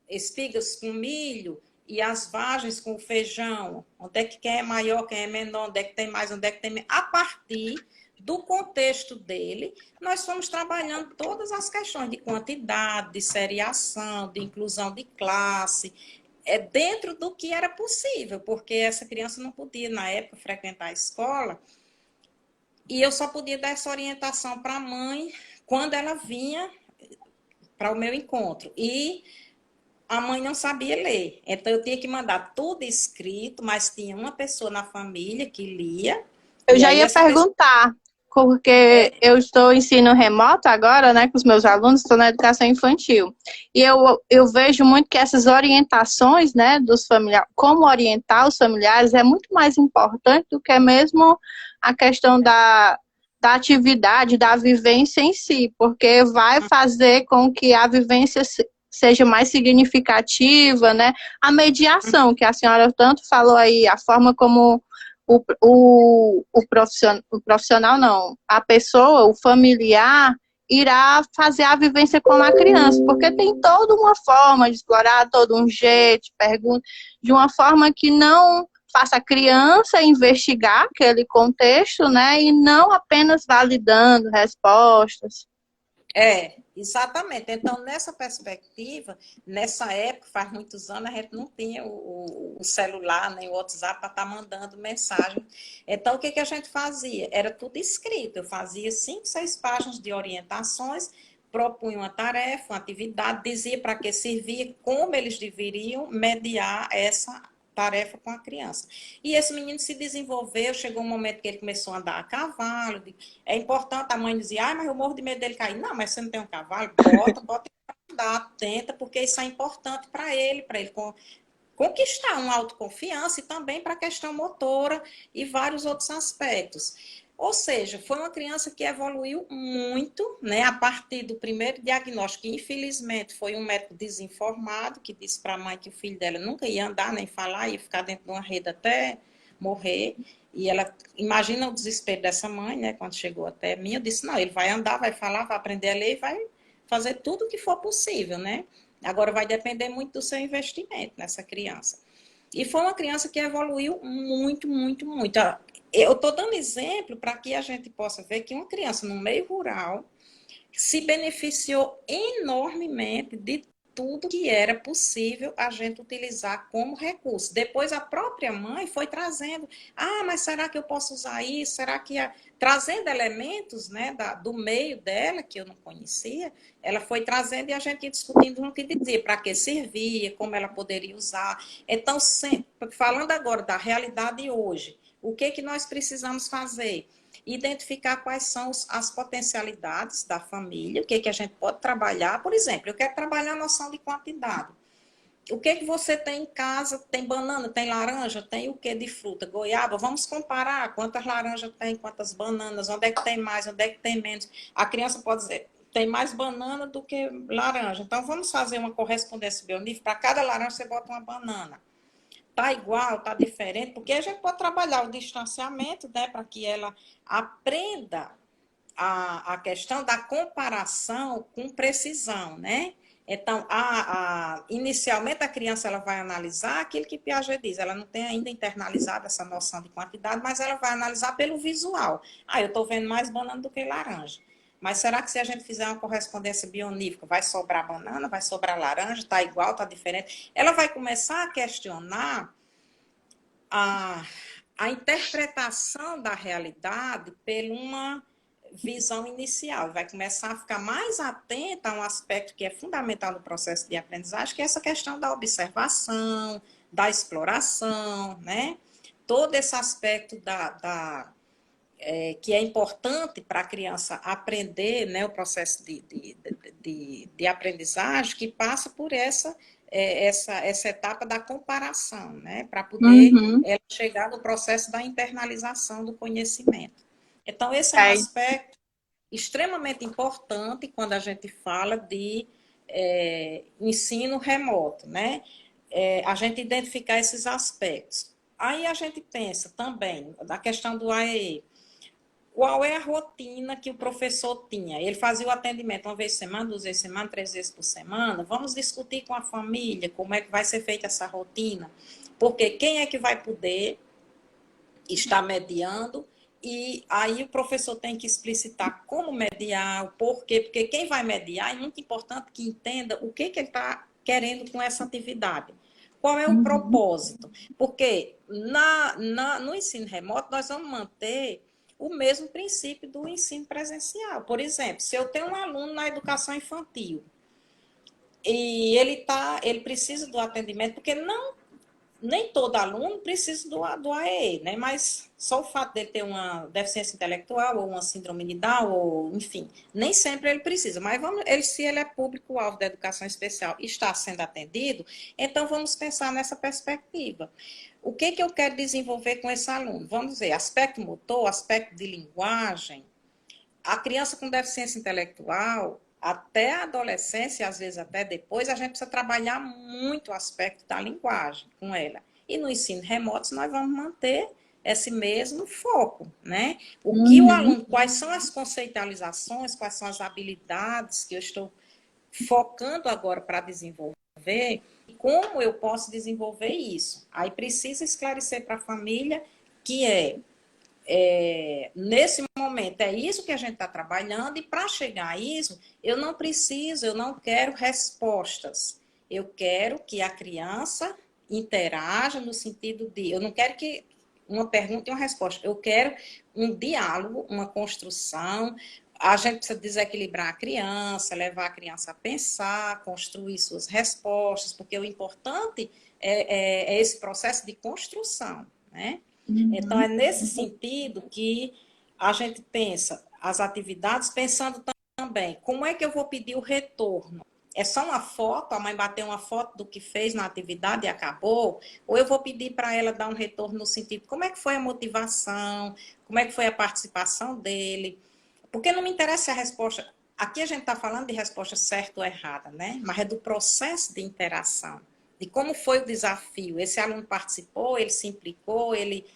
espigas com milho e as vagens com o feijão. Onde é que quem é maior, quem é menor, onde é que tem mais, onde é que tem menos. A partir do contexto dele, nós fomos trabalhando todas as questões de quantidade, de seriação, de inclusão de classe. é dentro do que era possível, porque essa criança não podia, na época, frequentar a escola, e eu só podia dar essa orientação para a mãe quando ela vinha para o meu encontro. E a mãe não sabia ler, então eu tinha que mandar tudo escrito, mas tinha uma pessoa na família que lia. Eu E já aí ia essa pessoa... perguntar, porque eu estou em ensino remoto agora, né, com os meus alunos, estou na educação infantil. E eu vejo muito que essas orientações, né, dos familiares, como orientar os familiares, é muito mais importante do que mesmo a questão da atividade, da vivência em si, porque vai fazer com que a vivência seja mais significativa, né? A mediação, que a senhora tanto falou aí, a forma como o profissional não, a pessoa, o familiar, irá fazer a vivência com a criança, porque tem toda uma forma de explorar, todo um jeito, pergunta, de uma forma que não faça a criança investigar aquele contexto, né, e não apenas validando respostas. Exatamente. Então, nessa perspectiva, nessa época, faz muitos anos, a gente não tinha o celular, nem o WhatsApp para estar mandando mensagem. Então, o que, que a gente fazia? Era tudo escrito. Eu fazia 5, 6 páginas de orientações, propunha uma tarefa, uma atividade, dizia para que servia, como eles deveriam mediar essa tarefa com a criança. E esse menino se desenvolveu, chegou um momento que ele começou a andar a cavalo. É importante, a mãe dizia, mas eu morro de medo dele cair. Não, mas você não tem um cavalo? Bota andar, tenta, porque isso é importante para ele conquistar uma autoconfiança e também para a questão motora e vários outros aspectos. Ou seja, foi uma criança que evoluiu muito, né, a partir do primeiro diagnóstico, que infelizmente foi um médico desinformado, que disse para a mãe que o filho dela nunca ia andar nem falar, ia ficar dentro de uma rede até morrer. E ela, imagina o desespero dessa mãe, né, quando chegou até mim, eu disse, não, ele vai andar, vai falar, vai aprender a ler e vai fazer tudo o que for possível, né? Agora vai depender muito do seu investimento nessa criança. E foi uma criança que evoluiu muito, muito, muito. Eu estou dando exemplo para que a gente possa ver que uma criança no meio rural se beneficiou enormemente de tudo que era possível a gente utilizar como recurso. Depois a própria mãe foi trazendo, mas será que eu posso usar isso? Será que trazendo elementos, né, do meio dela que eu não conhecia, ela foi trazendo e a gente ia discutindo no que dizia, para que servia, como ela poderia usar. Então, sempre, falando agora da realidade hoje, o que nós precisamos fazer? Identificar quais são as potencialidades da família, o que a gente pode trabalhar. Por exemplo, eu quero trabalhar a noção de quantidade. O que você tem em casa? Tem banana, tem laranja, tem o que de fruta? Goiaba, vamos comparar quantas laranjas tem, quantas bananas, onde é que tem mais, onde é que tem menos. A criança pode dizer, tem mais banana do que laranja. Então, vamos fazer uma correspondência bionífica. Para cada laranja, você bota uma banana. Tá igual, tá diferente, porque a gente pode trabalhar o distanciamento, né, para que ela aprenda a questão da comparação com precisão, né? Então, inicialmente a criança ela vai analisar aquilo que Piaget diz, ela não tem ainda internalizado essa noção de quantidade, mas ela vai analisar pelo visual. Eu estou vendo mais banana do que laranja. Mas será que se a gente fizer uma correspondência bionífica, vai sobrar banana, vai sobrar laranja, está igual, está diferente? Ela vai começar a questionar a interpretação da realidade por uma visão inicial. Vai começar a ficar mais atenta a um aspecto que é fundamental no processo de aprendizagem, que é essa questão da observação, da exploração, né? Todo esse aspecto que é importante para a criança aprender, né, o processo de aprendizagem, que passa por essa etapa da comparação, né, para poder ela chegar no processo da internalização do conhecimento. Então, esse é um aspecto extremamente importante quando a gente fala de ensino remoto, né? A gente identificar esses aspectos. Aí a gente pensa também na questão do AEE. Qual é a rotina que o professor tinha? Ele fazia o atendimento uma vez por semana, 2 vezes por semana, 3 vezes por semana. Vamos discutir com a família como é que vai ser feita essa rotina. Porque quem é que vai poder estar mediando? E aí o professor tem que explicitar como mediar, o porquê. Porque quem vai mediar é muito importante que entenda o que ele está querendo com essa atividade. Qual é o propósito? Porque no ensino remoto nós vamos manter o mesmo princípio do ensino presencial. Por exemplo, se eu tenho um aluno na educação infantil e ele precisa do atendimento, porque nem todo aluno precisa do AEE, né? Mas só o fato dele ter uma deficiência intelectual ou uma síndrome de Down, ou, enfim, nem sempre ele precisa. Mas se ele é público-alvo da educação especial e está sendo atendido, então vamos pensar nessa perspectiva. O que eu quero desenvolver com esse aluno? Vamos dizer, aspecto motor, aspecto de linguagem. A criança com deficiência intelectual, até a adolescência, às vezes até depois, a gente precisa trabalhar muito o aspecto da linguagem com ela. E no ensino remoto, nós vamos manter esse mesmo foco, né? O que o aluno, quais são as conceitualizações, quais são as habilidades que eu estou focando agora para desenvolver, e como eu posso desenvolver isso? Aí precisa esclarecer para a família que nesse momento, é isso que a gente está trabalhando, e para chegar a isso, eu não quero respostas. Eu quero que a criança interaja no sentido de, eu não quero que uma pergunta e uma resposta, eu quero um diálogo, uma construção. A gente precisa desequilibrar a criança, levar a criança a pensar, construir suas respostas, porque o importante é esse processo de construção, né? Então, é nesse sentido que a gente pensa as atividades, pensando também, como é que eu vou pedir o retorno? É só uma foto, a mãe bater uma foto do que fez na atividade e acabou? Ou eu vou pedir para ela dar um retorno no sentido, como é que foi a motivação? Como é que foi a participação dele? Porque não me interessa a resposta. Aqui a gente está falando de resposta certa ou errada, né? Mas é do processo de interação, de como foi o desafio. Esse aluno participou, ele se implicou, ele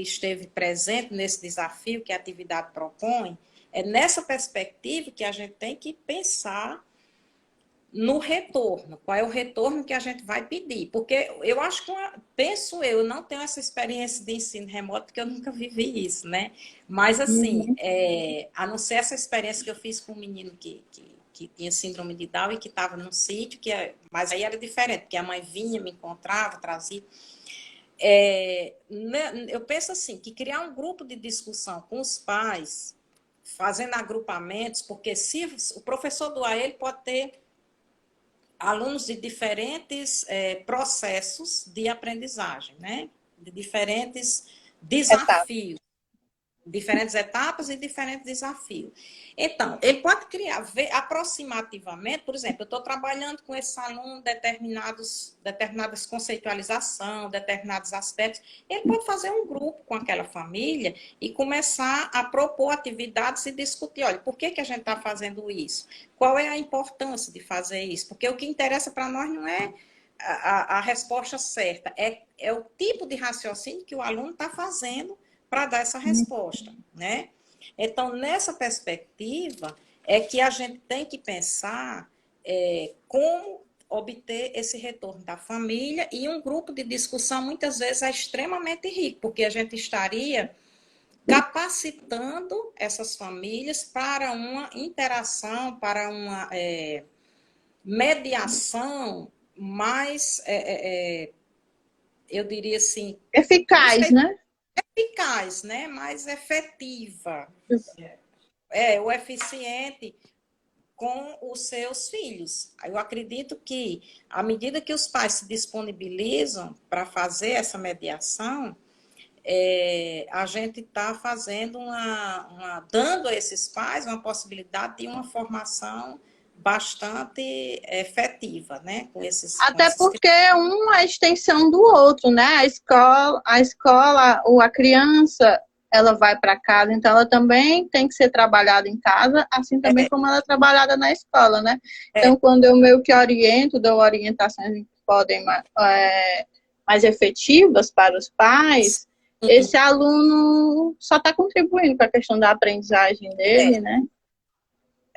esteve presente nesse desafio que a atividade propõe. É nessa perspectiva que a gente tem que pensar no retorno. Qual é o retorno que a gente vai pedir? Porque eu acho que, eu não tenho essa experiência de ensino remoto, porque eu nunca vivi isso, né? Mas, assim, a não ser essa experiência que eu fiz com um menino que tinha síndrome de Down e que estava num sítio, mas aí era diferente, porque a mãe vinha, me encontrava, trazia. Eu penso assim, que criar um grupo de discussão com os pais, fazendo agrupamentos, porque se o professor do AE ele pode ter alunos de diferentes processos de aprendizagem, né? De diferentes desafios. Diferentes etapas e diferentes desafios. Então, ele pode ver aproximativamente, por exemplo, eu estou trabalhando com esse aluno determinadas conceitualização, determinados aspectos. Ele pode fazer um grupo com aquela família e começar a propor atividades e discutir, olha, por que a gente está fazendo isso? Qual é a importância de fazer isso? Porque o que interessa para nós não é a resposta certa, é o tipo de raciocínio que o aluno está fazendo para dar essa resposta, né? Então, nessa perspectiva, é que a gente tem que pensar como obter esse retorno da família, e um grupo de discussão, muitas vezes, é extremamente rico, porque a gente estaria capacitando essas famílias para uma interação, para uma mediação mais, eu diria assim... Eficaz, né? Eficaz, né? Mais efetiva, o eficiente com os seus filhos. Eu acredito que, à medida que os pais se disponibilizam para fazer essa mediação, a gente está fazendo dando a esses pais uma possibilidade de uma formação bastante efetiva, né? Até porque um é a extensão do outro, né? A escola ou a criança, ela vai para casa, então ela também tem que ser trabalhada em casa, assim também como ela é trabalhada na escola, né? Então, quando eu meio que oriento, dou orientações que podem mais efetivas para os pais, esse aluno só está contribuindo para a questão da aprendizagem dele, né?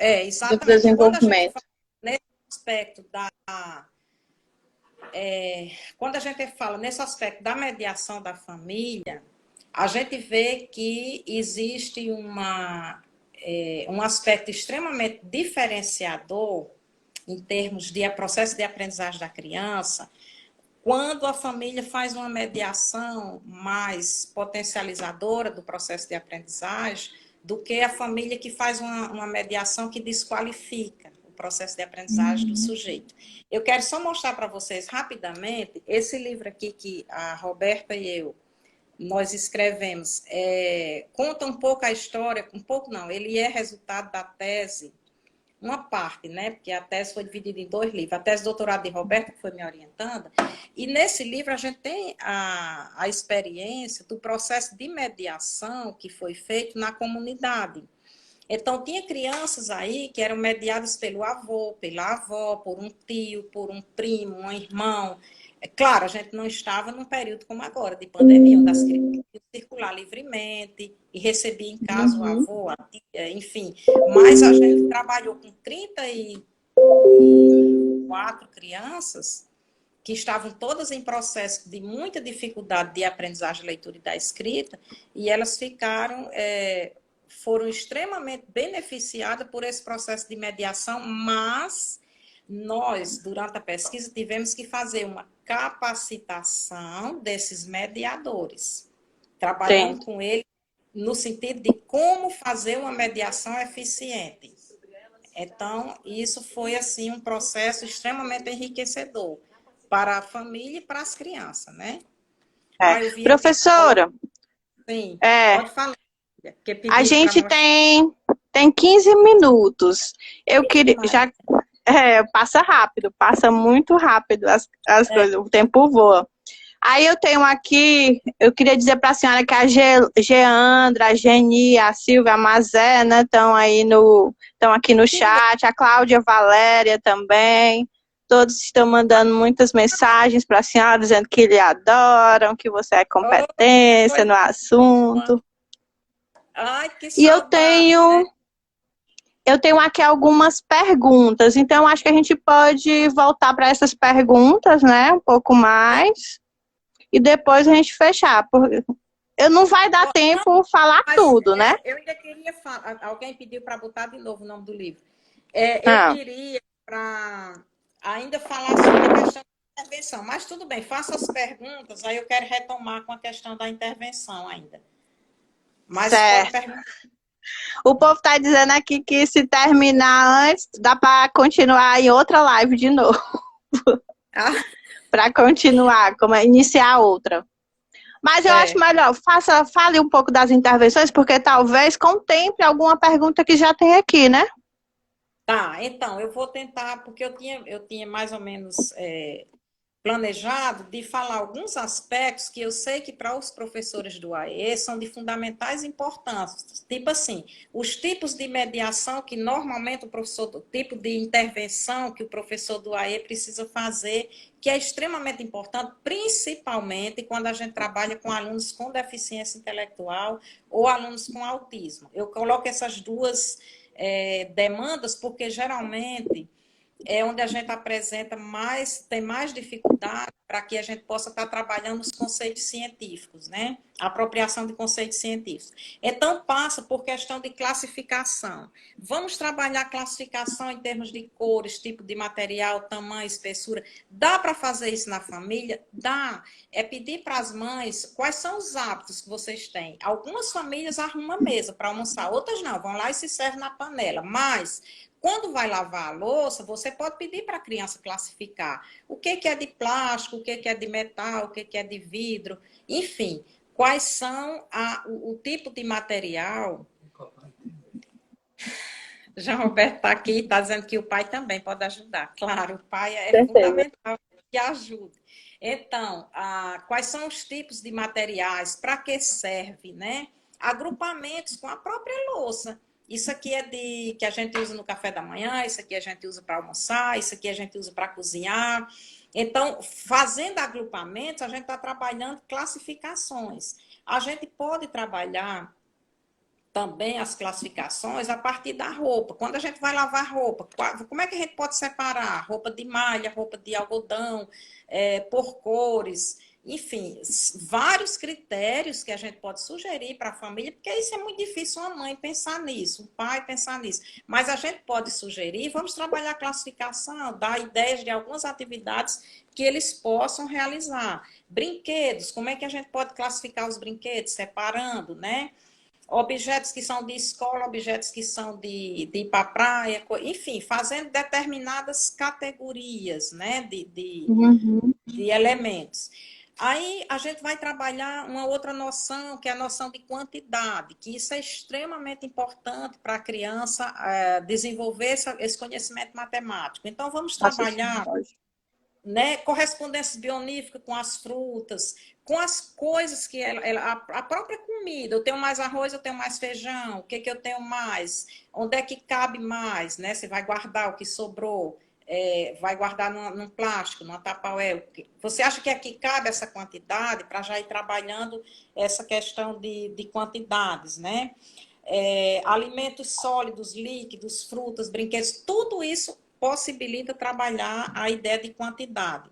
Exatamente. Do desenvolvimento. Nesse aspecto quando a gente fala nesse aspecto da mediação da família, a gente vê que existe um aspecto extremamente diferenciador em termos de processo de aprendizagem da criança, quando a família faz uma mediação mais potencializadora do processo de aprendizagem do que a família que faz uma mediação que desqualifica o processo de aprendizagem do sujeito. Eu quero só mostrar para vocês rapidamente esse livro aqui que a Roberta e eu nós escrevemos. Conta um pouco a história, um pouco não, ele é resultado da tese, uma parte, né? Porque a tese foi dividida em 2 livros. A tese de doutorado de Roberta, que foi me orientando. E nesse livro a gente tem a experiência do processo de mediação que foi feito na comunidade. Então, tinha crianças aí que eram mediadas pelo avô, pela avó, por um tio, por um primo, um irmão. Claro, a gente não estava num período como agora, de pandemia, onde as crianças podiam circular livremente e recebia em casa o avô, a tia, enfim. Mas a gente trabalhou com 34 crianças que estavam todas em processo de muita dificuldade de aprendizagem, leitura e da escrita, e elas foram extremamente beneficiadas por esse processo de mediação, mas nós, durante a pesquisa, tivemos que fazer uma capacitação desses mediadores, trabalhando com eles no sentido de como fazer uma mediação eficiente. Então, isso foi assim um processo extremamente enriquecedor para a família e para as crianças, né? Professora, sim, pode falar. A gente tem 15 minutos. Eu queria já passa rápido, passa muito rápido as coisas, o tempo voa. Aí eu tenho aqui, eu queria dizer para a senhora que a Geandra, a Geni, a Silvia, a Mazé, né, estão aqui no chat, a Cláudia Valéria também. Todos estão mandando muitas mensagens para a senhora, dizendo que lhe adoram, que você é competência no assunto. Ai, que e eu tenho aqui algumas perguntas, então acho que a gente pode voltar para essas perguntas, né, um pouco mais, e depois a gente fechar, porque não vai dar tempo falar tudo, né? Eu ainda queria falar, alguém pediu para botar de novo o nome do livro. Eu queria ainda falar sobre a questão da intervenção, mas tudo bem, faça as perguntas, aí eu quero retomar com a questão da intervenção ainda. Mas pode perguntar. O povo está dizendo aqui que se terminar antes, dá para continuar em outra live de novo. Para continuar, iniciar outra. Mas eu acho melhor, fale um pouco das intervenções, porque talvez contemple alguma pergunta que já tem aqui, né? Tá, então, eu vou tentar, porque eu tinha mais ou menos planejado de falar alguns aspectos que eu sei que para os professores do AE são de fundamentais importância. Tipo assim, os tipos de mediação que normalmente o tipo de intervenção que o professor do AE precisa fazer, que é extremamente importante, principalmente quando a gente trabalha com alunos com deficiência intelectual ou alunos com autismo. Eu coloco essas duas demandas porque geralmente é onde a gente apresenta tem mais dificuldade para que a gente possa estar trabalhando os conceitos científicos, né? A apropriação de conceitos científicos. Então, passa por questão de classificação. Vamos trabalhar classificação em termos de cores, tipo de material, tamanho, espessura. Dá para fazer isso na família? Dá. É pedir para as mães quais são os hábitos que vocês têm. Algumas famílias arrumam a mesa para almoçar, outras não, vão lá e se servem na panela. Mas quando vai lavar a louça, você pode pedir para a criança classificar o que é de plástico, o que é de metal, o que é de vidro, enfim, quais são o tipo de material. João Roberto está aqui, está dizendo que o pai também pode ajudar. Claro, o pai é fundamental que ajude. Então, quais são os tipos de materiais, para que serve, né? Agrupamentos com a própria louça. Isso aqui é que a gente usa no café da manhã, isso aqui a gente usa para almoçar, isso aqui a gente usa para cozinhar. Então, fazendo agrupamentos, a gente está trabalhando classificações. A gente pode trabalhar também as classificações a partir da roupa. Quando a gente vai lavar roupa, como é que a gente pode separar roupa de malha, roupa de algodão, por cores? enfim, vários critérios que a gente pode sugerir para a família, porque isso é muito difícil uma mãe pensar nisso, um pai pensar nisso. Mas a gente pode sugerir, vamos trabalhar a classificação, dar ideias de algumas atividades que eles possam realizar. Brinquedos, como é que a gente pode classificar os brinquedos, separando, né? Objetos que são de escola, objetos que são de ir para a praia, enfim, fazendo determinadas categorias, né, de elementos. Aí a gente vai trabalhar uma outra noção, que é a noção de quantidade, que isso é extremamente importante para a criança desenvolver esse conhecimento matemático. Então, vamos trabalhar, né, correspondência bionífica com as frutas, com as coisas que a própria comida. Eu tenho mais arroz, eu tenho mais feijão, o que que eu tenho mais? Onde é que cabe mais, né? Você vai guardar o que sobrou, vai guardar num plástico, numa Tupperware. Você acha que aqui cabe essa quantidade para já ir trabalhando essa questão de quantidades, né? Alimentos sólidos, líquidos, frutas, brinquedos, tudo isso possibilita trabalhar a ideia de quantidade.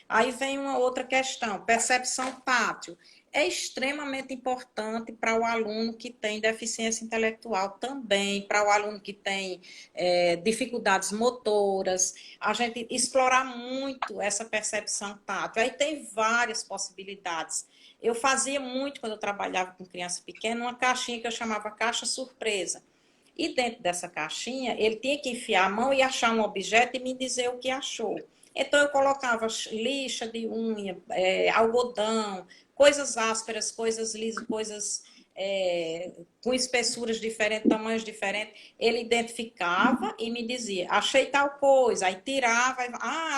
Aí vem uma outra questão, percepção tátil. É extremamente importante para o aluno que tem deficiência intelectual também, para o aluno que tem dificuldades motoras, a gente explorar muito essa percepção tátil. Aí tem várias possibilidades. Eu fazia muito, quando eu trabalhava com criança pequena, uma caixinha que eu chamava caixa surpresa. E dentro dessa caixinha, ele tinha que enfiar a mão e achar um objeto e me dizer o que achou. Então, eu colocava lixa de unha, algodão, coisas ásperas, coisas lisas, coisas com espessuras diferentes, tamanhos diferentes. Ele identificava e me dizia, achei tal coisa. Aí tirava,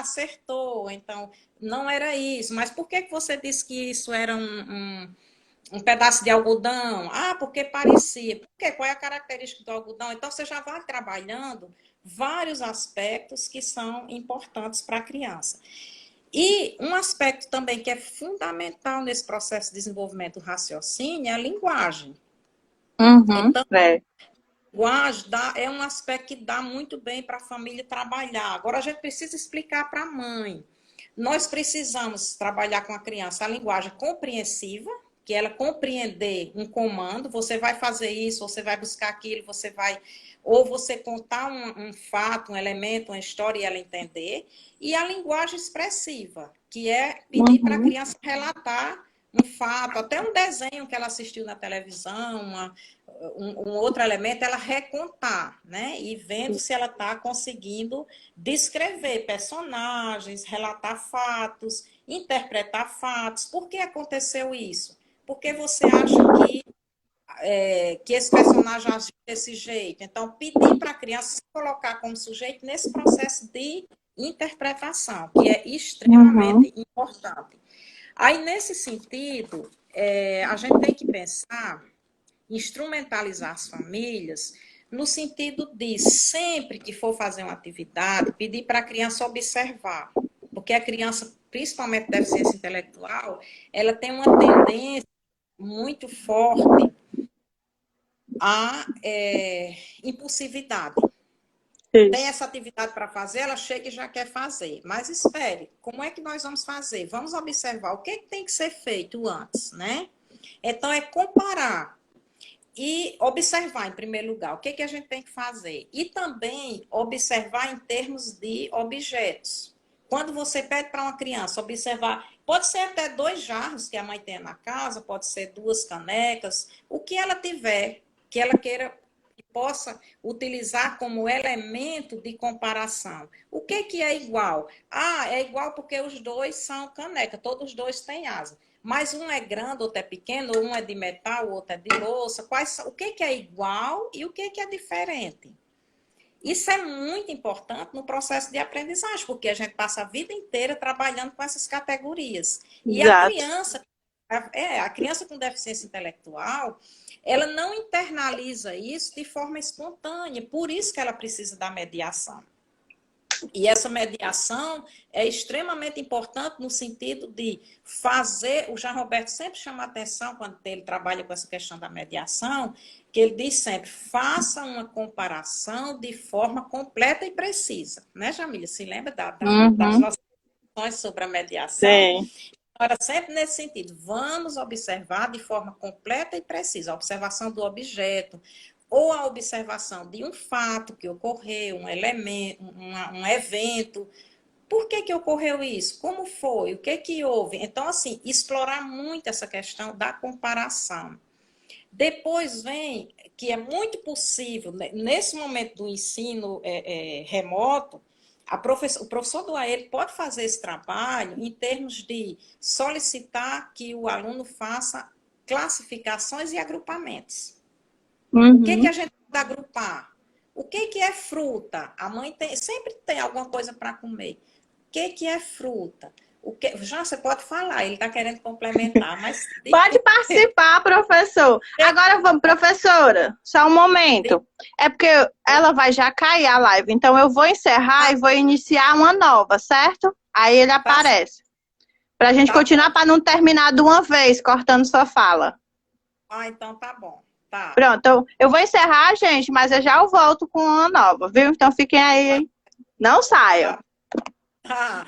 acertou. Então, não era isso. Mas por que você disse que isso era um pedaço de algodão? Porque parecia. Por quê? Qual é a característica do algodão? Então, você já vai trabalhando vários aspectos que são importantes para a criança. E um aspecto também que é fundamental nesse processo de desenvolvimento do raciocínio é a linguagem. Então, a linguagem é um aspecto que dá muito bem para a família trabalhar. Agora, a gente precisa explicar para a mãe. Nós precisamos trabalhar com a criança a linguagem compreensiva, que ela compreender um comando, você vai fazer isso, você vai buscar aquilo, ou você contar um fato, um elemento, uma história e ela entender, e a linguagem expressiva, que é pedir para a criança relatar um fato, até um desenho que ela assistiu na televisão, um outro elemento, ela recontar, né? E vendo se ela está conseguindo descrever personagens, relatar fatos, interpretar fatos. Por que aconteceu isso? Porque você acha que esse personagem agiu desse jeito. Então, pedir para a criança se colocar como sujeito nesse processo de interpretação, que é extremamente importante. Aí, nesse sentido, a gente tem que pensar, instrumentalizar as famílias, no sentido de, sempre que for fazer uma atividade, pedir para a criança observar. Porque a criança, principalmente deficiência intelectual, ela tem uma tendência muito forte à impulsividade. Tem essa atividade para fazer, ela chega e já quer fazer. Mas espere, como é que nós vamos fazer? Vamos observar o que tem que ser feito antes, né? Então, é comparar e observar, em primeiro lugar, o que a gente tem que fazer. E também observar em termos de objetos. Quando você pede para uma criança observar, pode ser até 2 jarros que a mãe tem na casa, pode ser 2 canecas, o que ela tiver, que ela queira que possa utilizar como elemento de comparação. O que é igual? É igual porque os 2 são caneca, todos os 2 têm asa. Mas um é grande, outro é pequeno, um é de metal, o outro é de louça. O que é igual e o que é diferente? Isso é muito importante no processo de aprendizagem, porque a gente passa a vida inteira trabalhando com essas categorias. E a criança com deficiência intelectual, ela não internaliza isso de forma espontânea, por isso que ela precisa da mediação. E essa mediação é extremamente importante no sentido de fazer, o Jean Roberto sempre chama a atenção quando ele trabalha com essa questão da mediação, que ele diz sempre, faça uma comparação de forma completa e precisa. Né, Jamília? Se lembra das nossas discussões sobre a mediação? Sim. era sempre nesse sentido. Vamos observar de forma completa e precisa a observação do objeto, ou a observação de um fato que ocorreu, um elemento, um evento. Por que que ocorreu isso? Como foi? O que que houve? Então, assim, explorar muito essa questão da comparação. Depois vem que é muito possível, nesse momento do ensino remoto, o professor do AE pode fazer esse trabalho em termos de solicitar que o aluno faça classificações e agrupamentos. O que que a gente pode agrupar? O que que é fruta? A mãe sempre tem alguma coisa para comer. O que que é fruta? Já você pode falar, ele está querendo complementar, mas... Pode participar, professor. Agora vamos, professora, só um momento. É porque ela vai já cair a live, então eu vou encerrar e vou iniciar uma nova, certo? Aí ele aparece. Para a gente continuar, para não terminar de uma vez, cortando sua fala. Ah, então tá bom. Tá. Pronto, eu vou encerrar, gente, mas eu já volto com uma nova, viu? Então fiquem aí, hein? Não saiam. Tá.